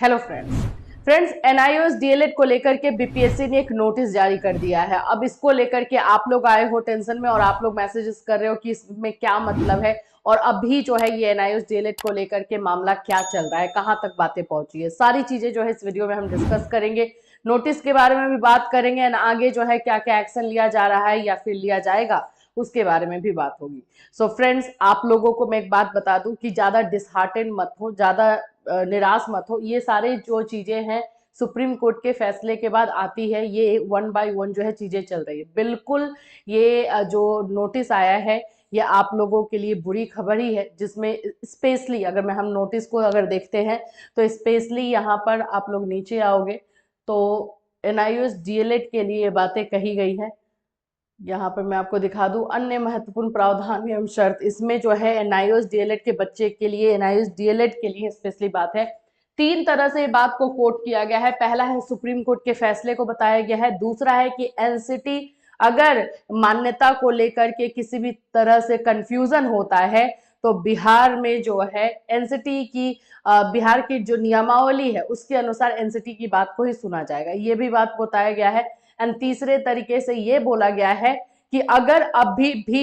Hello friends NIOS DElEd को लेकर के बीपीएससी ने एक नोटिस जारी कर दिया है। अब इसको लेकर के आप लोग आए हो टेंशन में और आप लोग मैसेजेस कर रहे हो कि इसमें क्या मतलब है और अभी जो है ये एनआईओएस डीएलएड को लेकर के मामला क्या चल रहा है, कहां तक बातें पहुंची है, सारी चीजें जो है इस वीडियो में हम डिस्कस करेंगे। नोटिस के बारे में भी बात करेंगे एंड आगे जो है क्या क्या एक्शन लिया जा रहा है या फिर लिया जाएगा उसके बारे में भी बात होगी। सो फ्रेंड्स, आप लोगों को मैं एक बात बता दूं कि ज्यादा डिसहार्टेन मत हो, ज्यादा निराश मत हो। ये सारे जो चीजें हैं सुप्रीम कोर्ट के फैसले के बाद आती है, ये वन बाय वन जो है चीजें चल रही है। बिल्कुल ये जो नोटिस आया है ये आप लोगों के लिए बुरी खबर ही है, जिसमें स्पेशली अगर मैं हम नोटिस को अगर देखते हैं तो स्पेशली यहाँ पर आप लोग नीचे आओगे तो एनआईओएस डीएलएड के लिए ये बातें कही गई है। यहाँ पर मैं आपको दिखा दूं अन्य महत्वपूर्ण प्रावधान एवं शर्त, इसमें जो है एनआईओएस डीएलएड के बच्चे के लिए, एनआईओएस डीएलएड के लिए स्पेशली बात है। तीन तरह से बात को कोट किया गया है। पहला है सुप्रीम कोर्ट के फैसले को बताया गया है, दूसरा है कि एनसीटी अगर मान्यता को लेकर के किसी भी तरह से कंफ्यूजन होता है तो बिहार में जो है एनसीटी की बिहार की जो नियमावली है उसके अनुसार एनसीटी की बात को ही सुना जाएगा, ये भी बात बताया गया है। एंड तीसरे तरीके से ये बोला गया है कि अगर अभी भी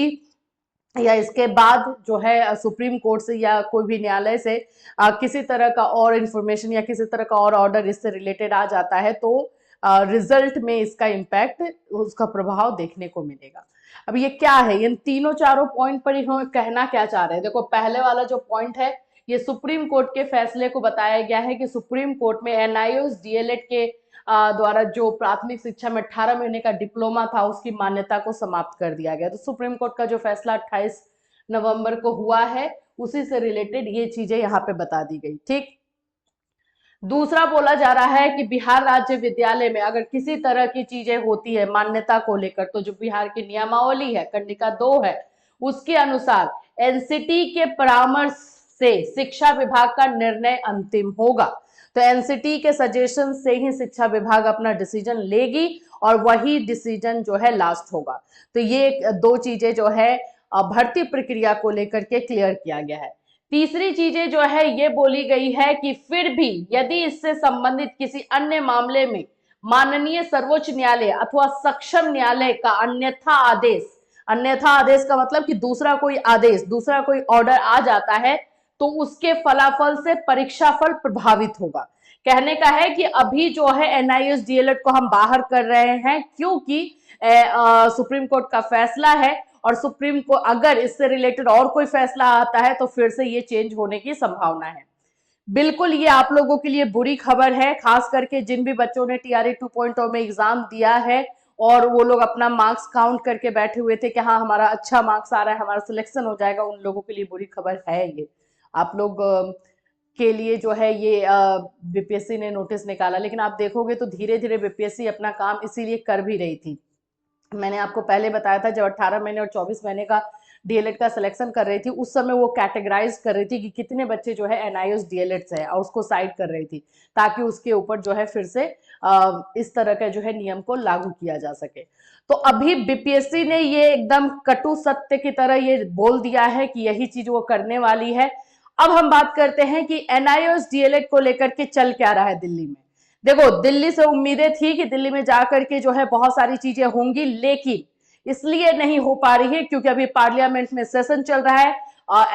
या इसके बाद जो है सुप्रीम कोर्ट से या कोई भी न्यायालय से किसी तरह का और इंफॉर्मेशन या किसी तरह का और ऑर्डर इससे रिलेटेड आ जाता है तो रिजल्ट में इसका इम्पैक्ट, उसका प्रभाव देखने को मिलेगा। अब ये क्या है, इन तीनों चारों पॉइंट पर इन्होंने कहना क्या चाह रहे हैं? देखो, पहले वाला जो पॉइंट है ये सुप्रीम कोर्ट के फैसले को बताया गया है कि सुप्रीम कोर्ट में एनआईओएस डीएलएड के द्वारा जो प्राथमिक शिक्षा में 18 महीने का डिप्लोमा था उसकी मान्यता को समाप्त कर दिया गया। तो सुप्रीम कोर्ट का जो फैसला 28 नवंबर को हुआ है उसी से रिलेटेड ये चीजें यहाँ पे बता दी गई। ठीक, दूसरा बोला जा रहा है कि बिहार राज्य विद्यालय में अगर किसी तरह की चीजें होती है मान्यता को लेकर तो जो बिहार की नियमावली है कंडिका 2 है उसके अनुसार एनसीटी के परामर्श से शिक्षा विभाग का निर्णय अंतिम होगा। तो एनसीटी के सजेशन से ही शिक्षा विभाग अपना डिसीजन लेगी और वही डिसीजन जो है लास्ट होगा। तो ये दो चीजें जो है भर्ती प्रक्रिया को लेकर के क्लियर किया गया है। तीसरी चीजें जो है ये बोली गई है कि फिर भी यदि इससे संबंधित किसी अन्य मामले में माननीय सर्वोच्च न्यायालय अथवा सक्षम न्यायालय का अन्यथा आदेश, अन्यथा आदेश का मतलब कि दूसरा कोई आदेश, दूसरा कोई ऑर्डर आ जाता है तो उसके फलाफल से परीक्षा फल प्रभावित होगा। कहने का है कि अभी जो है एनआईओएस डीएलएड को हम बाहर कर रहे हैं क्योंकि सुप्रीम कोर्ट का फैसला है और सुप्रीम को अगर इससे रिलेटेड और कोई फैसला आता है तो फिर से ये चेंज होने की संभावना है। बिल्कुल ये आप लोगों के लिए बुरी खबर है, खास करके जिन भी बच्चों ने टीआरई 2.0 में एग्जाम दिया है और वो लोग अपना मार्क्स काउंट करके बैठे हुए थे कि हाँ हमारा अच्छा मार्क्स आ रहा है, हमारा सिलेक्शन हो जाएगा, उन लोगों के लिए बुरी खबर है ये। आप लोग के लिए जो है ये बीपीएससी ने नोटिस निकाला, लेकिन आप देखोगे तो धीरे धीरे बीपीएससी अपना काम इसीलिए कर भी रही थी। मैंने आपको पहले बताया था जब 18 महीने और 24 महीने का डीएलएड का सिलेक्शन कर रही थी उस समय वो कैटेगराइज कर रही थी कि कितने बच्चे जो है एनआईओएस डीएलएड से है और उसको साइड कर रही थी ताकि उसके ऊपर जो है फिर से इस तरह का जो है नियम को लागू किया जा सके। तो अभी बीपीएससी ने ये एकदम कटु सत्य की तरह ये बोल दिया है कि यही चीज वो करने वाली है। अब हम बात करते हैं कि एनआईओएस डीएलएड को लेकर के चल क्या रहा है दिल्ली में। देखो, दिल्ली से उम्मीदें थी कि दिल्ली में जाकर के जो है बहुत सारी चीजें होंगी, लेकिन इसलिए नहीं हो पा रही है क्योंकि अभी पार्लियामेंट में सेशन चल रहा है,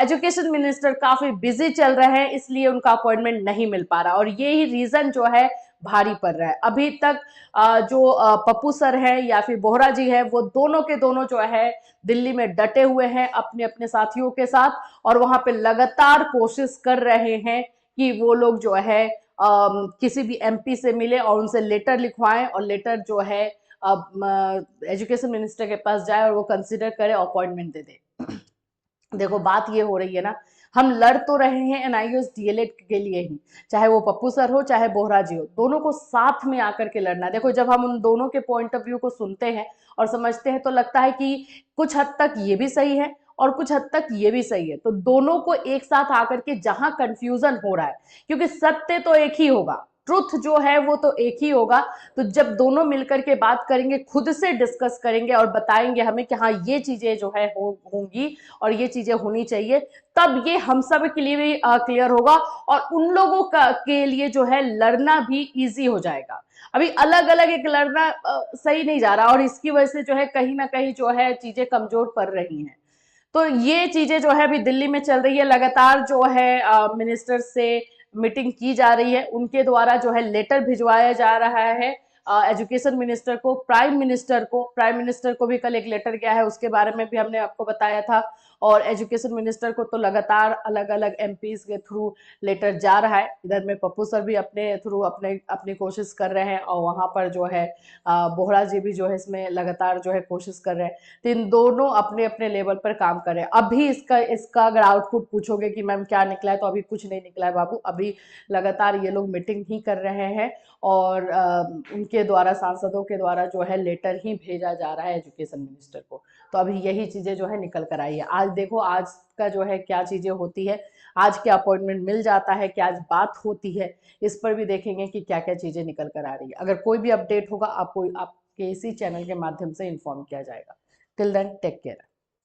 एजुकेशन मिनिस्टर काफी बिजी चल रहे हैं, इसलिए उनका अपॉइंटमेंट नहीं मिल पा रहा और यही रीजन जो है भारी पड़ रहा है। अभी तक जो पप्पू सर है या फिर बोहरा जी है वो दोनों के दोनों जो है दिल्ली में डटे हुए हैं अपने अपने साथियों के साथ और वहां पे लगातार कोशिश कर रहे हैं कि वो लोग जो है किसी भी एमपी से मिले और उनसे लेटर लिखवाएं और लेटर जो है एजुकेशन मिनिस्टर के पास जाए और वो कंसिडर करे, अपॉइंटमेंट दे दे। देखो, बात ये हो रही है ना, हम लड़ तो रहे हैं एनआईओएस डीएलएड के लिए ही, चाहे वो पप्पू सर हो चाहे बोहरा जी हो, दोनों को साथ में आकर के लड़ना है। देखो, जब हम उन दोनों के पॉइंट ऑफ व्यू को सुनते हैं और समझते हैं तो लगता है कि कुछ हद तक ये भी सही है और कुछ हद तक ये भी सही है। तो दोनों को एक साथ आकर के जहां कंफ्यूजन हो रहा है, क्योंकि सत्य तो एक ही होगा, ट्रुथ जो है वो तो एक ही होगा। तो जब दोनों मिलकर के बात करेंगे, खुद से डिस्कस करेंगे और बताएंगे हमें कि हाँ ये चीजें जो है होंगी और ये चीजें होनी चाहिए, तब ये हम सब के लिए भी क्लियर होगा और उन लोगों का के लिए जो है लड़ना भी इजी हो जाएगा। अभी अलग अलग एक लड़ना सही नहीं जा रहा और इसकी वजह से जो है कहीं ना कहीं जो है चीजें कमजोर पड़ रही हैं। तो ये चीजें जो है अभी दिल्ली में चल रही है, लगातार जो है मिनिस्टर से मीटिंग की जा रही है, उनके द्वारा जो है लेटर भिजवाया जा रहा है एजुकेशन मिनिस्टर को, प्राइम मिनिस्टर को भी कल एक लेटर गया है, उसके बारे में भी हमने आपको बताया था। और एजुकेशन मिनिस्टर को तो लगातार अलग अलग एमपीज के थ्रू लेटर जा रहा है। इधर में पप्पू सर भी अपने थ्रू अपनी कोशिश कर रहे हैं और वहां पर जो है बोहरा जी भी जो है इसमें लगातार जो है कोशिश कर रहे हैं। तो इन दोनों अपने अपने लेवल पर काम कर रहे हैं। अभी इसका अगर आउटपुट पूछोगे कि मैम क्या निकला है, तो अभी कुछ नहीं निकला है बाबू। अभी लगातार ये लोग मीटिंग ही कर रहे हैं और उनके द्वारा, सांसदों के द्वारा जो है लेटर ही भेजा जा रहा है एजुकेशन मिनिस्टर को। तो अभी यही चीजें जो है निकल कर आई है। आज देखो आज का जो है क्या चीजें होती है, आज क्या अपॉइंटमेंट मिल जाता है, क्या आज बात होती है, इस पर भी देखेंगे कि क्या क्या चीजें निकल कर आ रही है। अगर कोई भी अपडेट होगा आपको आपके इसी चैनल के माध्यम से इन्फॉर्म किया जाएगा। Till then take care.